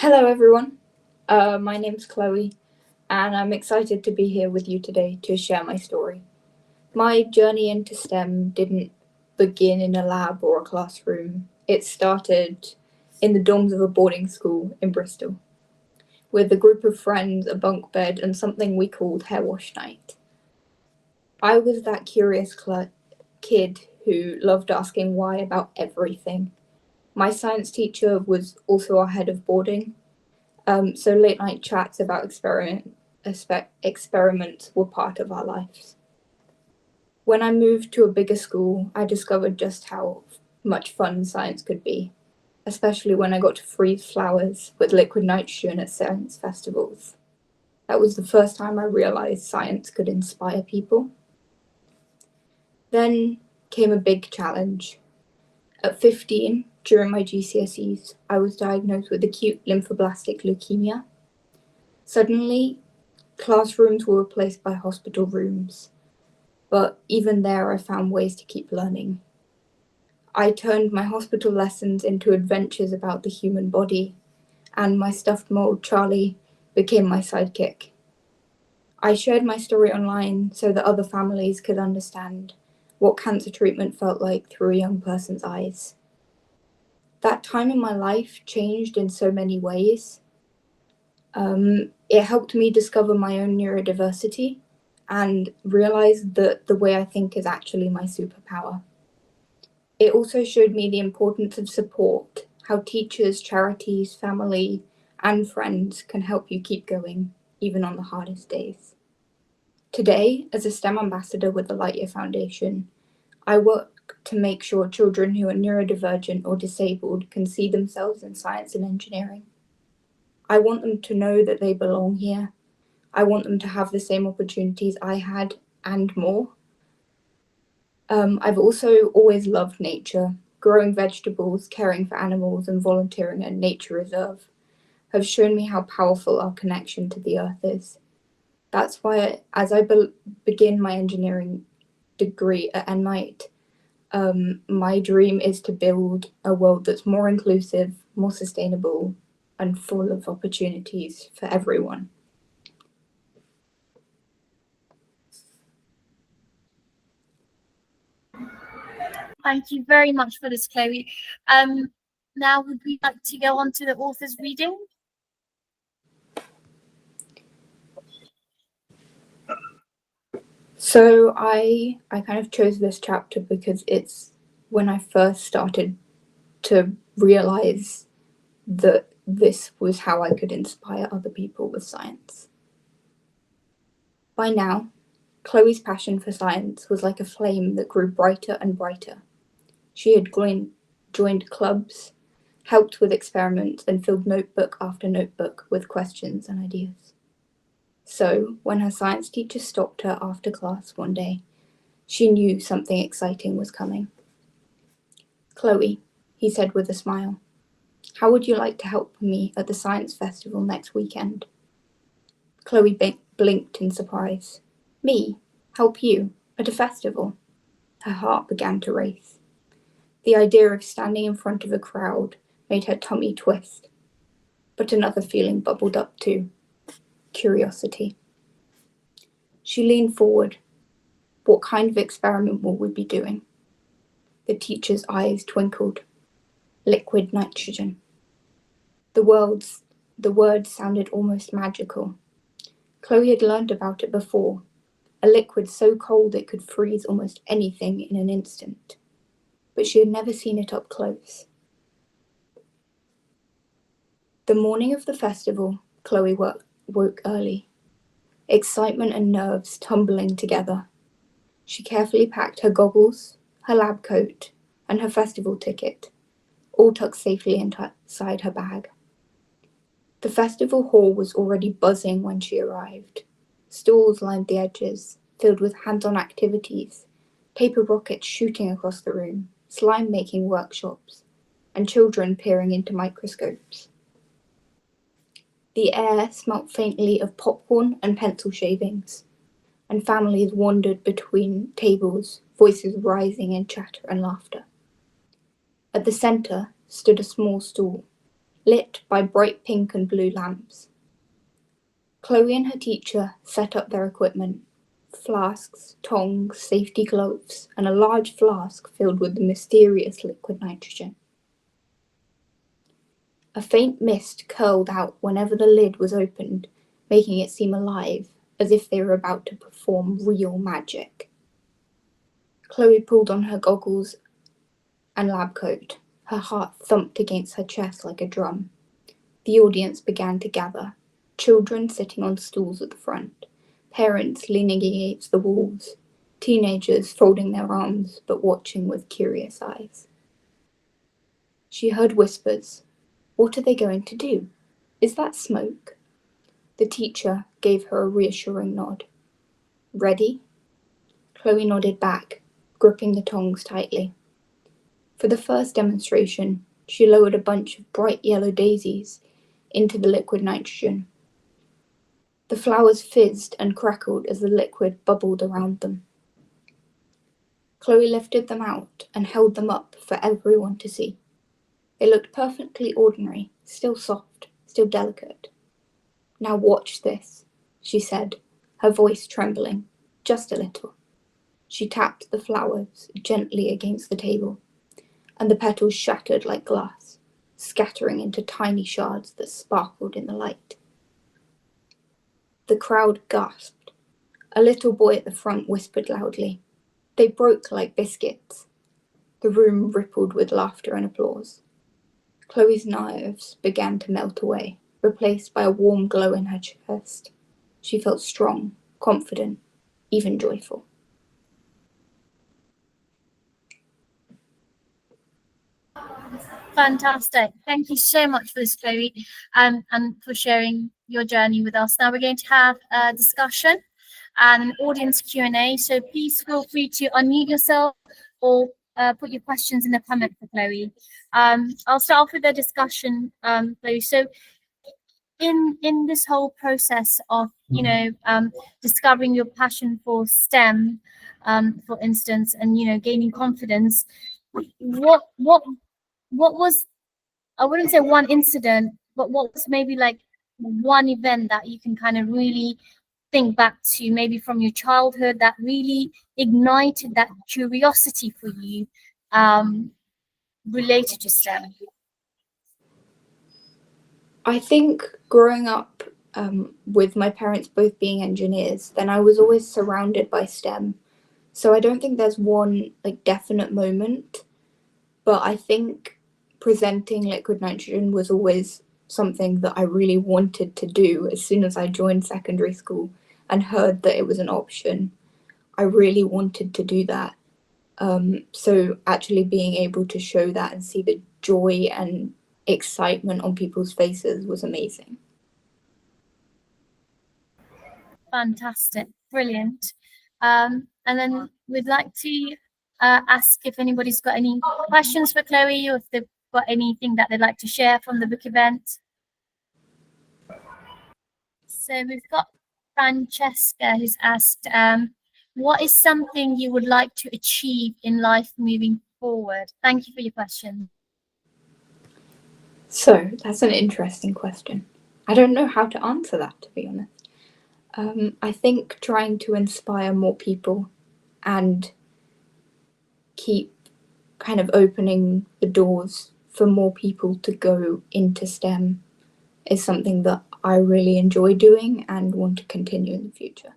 Hello everyone, my name's Chloe and I'm excited to be here with you today to share my story. My journey into STEM didn't begin in a lab or a classroom. It started in the dorms of a boarding school in Bristol with a group of friends, a bunk bed and something we called hair wash night. I was that curious kid who loved asking why about everything. My science teacher was also our head of boarding. So late night chats about experiments were part of our lives. When I moved to a bigger school, I discovered just how much fun science could be, especially when I got to freeze flowers with liquid nitrogen at science festivals. That was the first time I realized science could inspire people. Then came a big challenge. At 15, during my GCSEs, I was diagnosed with acute lymphoblastic leukemia. Suddenly, classrooms were replaced by hospital rooms, but even there I found ways to keep learning. I turned my hospital lessons into adventures about the human body, and my stuffed mold Charlie became my sidekick. I shared my story online so that other families could understand what cancer treatment felt like through a young person's eyes. That time in my life changed in so many ways. It helped me discover my own neurodiversity and realize that the way I think is actually my superpower. It also showed me the importance of support, how teachers, charities, family, and friends can help you keep going, even on the hardest days. Today, as a STEM ambassador with the Lightyear Foundation, I work to make sure children who are neurodivergent or disabled can see themselves in science and engineering. I want them to know that they belong here. I want them to have the same opportunities I had and more. I've also always loved nature. Growing vegetables, caring for animals, and volunteering at a nature reserve have shown me how powerful our connection to the earth is. That's why, as I begin my engineering degree at NMIT, my dream is to build a world that's more inclusive, more sustainable, and full of opportunities for everyone. Thank you very much for this, Chloe. Now, would we like to go on to the author's reading? So I kind of chose this chapter because it's when I first started to realize that this was how I could inspire other people with science. By now, Chloe's passion for science was like a flame that grew brighter and brighter. She had joined clubs, helped with experiments, and filled notebook after notebook with questions and ideas. So, when her science teacher stopped her after class one day, she knew something exciting was coming. "Chloe," he said with a smile, "how would you like to help me at the science festival next weekend?" Chloe blinked in surprise. "Me? Help you? At a festival?" Her heart began to race. The idea of standing in front of a crowd made her tummy twist. But another feeling bubbled up too: curiosity. She leaned forward. What kind of experiment will we be doing? The teacher's eyes twinkled. Liquid nitrogen. The word sounded almost magical. Chloe had learned about it before, a liquid so cold it could freeze almost anything in an instant. But she had never seen it up close. The morning of the festival, Chloe woke early, excitement and nerves tumbling together. She carefully packed her goggles, her lab coat, and her festival ticket, all tucked safely inside her bag. The festival hall was already buzzing when she arrived. Stalls lined the edges, filled with hands-on activities, paper rockets shooting across the room, slime-making workshops, and children peering into microscopes. The air smelt faintly of popcorn and pencil shavings, and families wandered between tables, voices rising in chatter and laughter. At the centre stood a small stool. lit by bright pink and blue lamps. Chloe and her teacher set up their equipment: flasks, tongs, safety gloves, and a large flask filled with the mysterious liquid nitrogen. A faint mist curled out whenever the lid was opened, making it seem alive, as if they were about to perform real magic. Chloe pulled on her goggles and lab coat. Her heart thumped against her chest like a drum. The audience began to gather, children sitting on stools at the front, parents leaning against the walls, teenagers folding their arms but watching with curious eyes. She heard whispers. What are they going to do? Is that smoke? The teacher gave her a reassuring nod. Ready? Chloe nodded back, gripping the tongs tightly. For the first demonstration, she lowered a bunch of bright yellow daisies into the liquid nitrogen. The flowers fizzed and crackled as the liquid bubbled around them. Chloe lifted them out and held them up for everyone to see. They looked perfectly ordinary, still soft, still delicate. Now watch this, she said, her voice trembling, just a little. She tapped the flowers gently against the table, and the petals shattered like glass, scattering into tiny shards that sparkled in the light. The crowd gasped. A little boy at the front whispered loudly, "They broke like biscuits." The room rippled with laughter and applause. Chloe's nerves began to melt away, replaced by a warm glow in her chest. She felt strong, confident, even joyful. Fantastic. Thank you so much for this, Chloe, and for sharing your journey with us. Now we're going to have a discussion and an audience Q&A. So please feel free to unmute yourself or put your questions in the comment for Chloe. I'll start off with the discussion, Chloe. So in this whole process of discovering your passion for STEM, for instance, and gaining confidence, what was, I wouldn't say one incident, but what was maybe like one event that you can kind of really think back to, maybe from your childhood, that really ignited that curiosity for you related to STEM? I think growing up with my parents both being engineers, then I was always surrounded by STEM. So I don't think there's one definite moment, but I think presenting liquid nitrogen was always something that I really wanted to do. As soon as I joined secondary school and heard that it was an option, I really wanted to do that. So actually being able to show that and see the joy and excitement on people's faces was amazing. Fantastic, brilliant. And then we'd like to ask if anybody's got any questions for Chloe, or if they've got anything that they'd like to share from the book event. So we've got Francesca, who's asked, what is something you would like to achieve in life moving forward? Thank you for your question. So that's an interesting question. I don't know how to answer that, to be honest. I think trying to inspire more people and keep kind of opening the doors for more people to go into STEM is something that I really enjoy doing and want to continue in the future.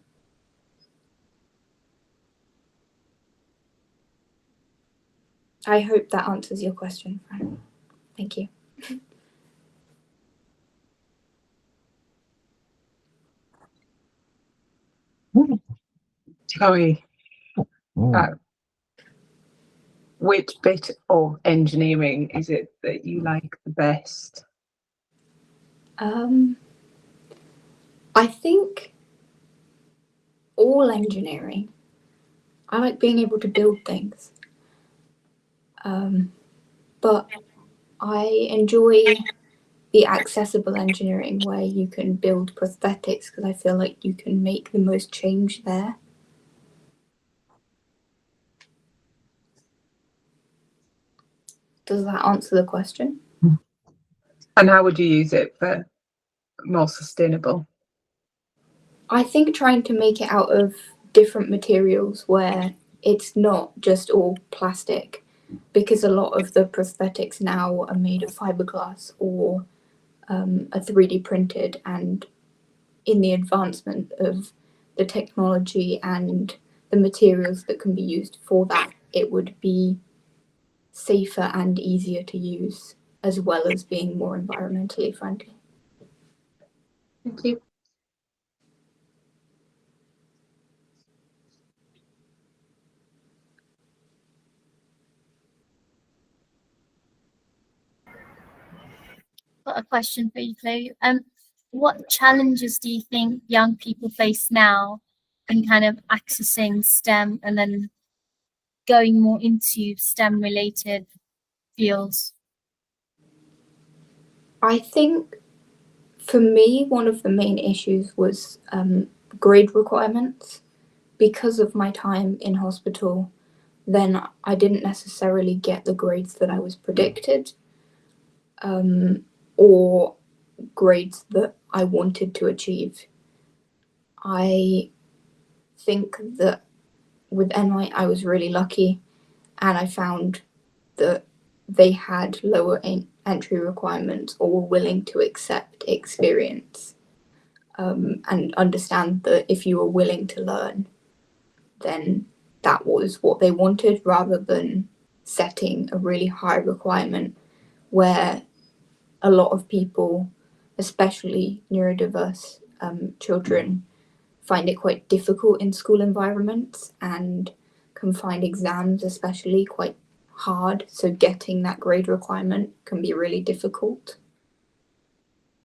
I hope that answers your question, Fran. Thank you. Chloe, which bit of engineering is it that you like the best? I think all engineering. I like being able to build things. But I enjoy the accessible engineering where you can build prosthetics, because I feel like you can make the most change there. Does that answer the question? And how would you use it for more sustainable? I think trying to make it out of different materials where it's not just all plastic, because a lot of the prosthetics now are made of fiberglass or are 3D printed, and in the advancement of the technology and the materials that can be used for that, it would be safer and easier to use, as well as being more environmentally friendly. Thank you. Got a question for you, Chloe. What challenges do you think young people face now in kind of accessing STEM and then going more into STEM related fields? I think for me, one of the main issues was grade requirements. Because of my time in hospital, then I didn't necessarily get the grades that I was predicted, or grades that I wanted to achieve. I think that with NI, I was really lucky, and I found that they had lower entry requirements or were willing to accept experience, and understand that if you were willing to learn, then that was what they wanted, rather than setting a really high requirement where a lot of people, especially neurodiverse children, find it quite difficult in school environments and can find exams especially quite hard. So getting that grade requirement can be really difficult.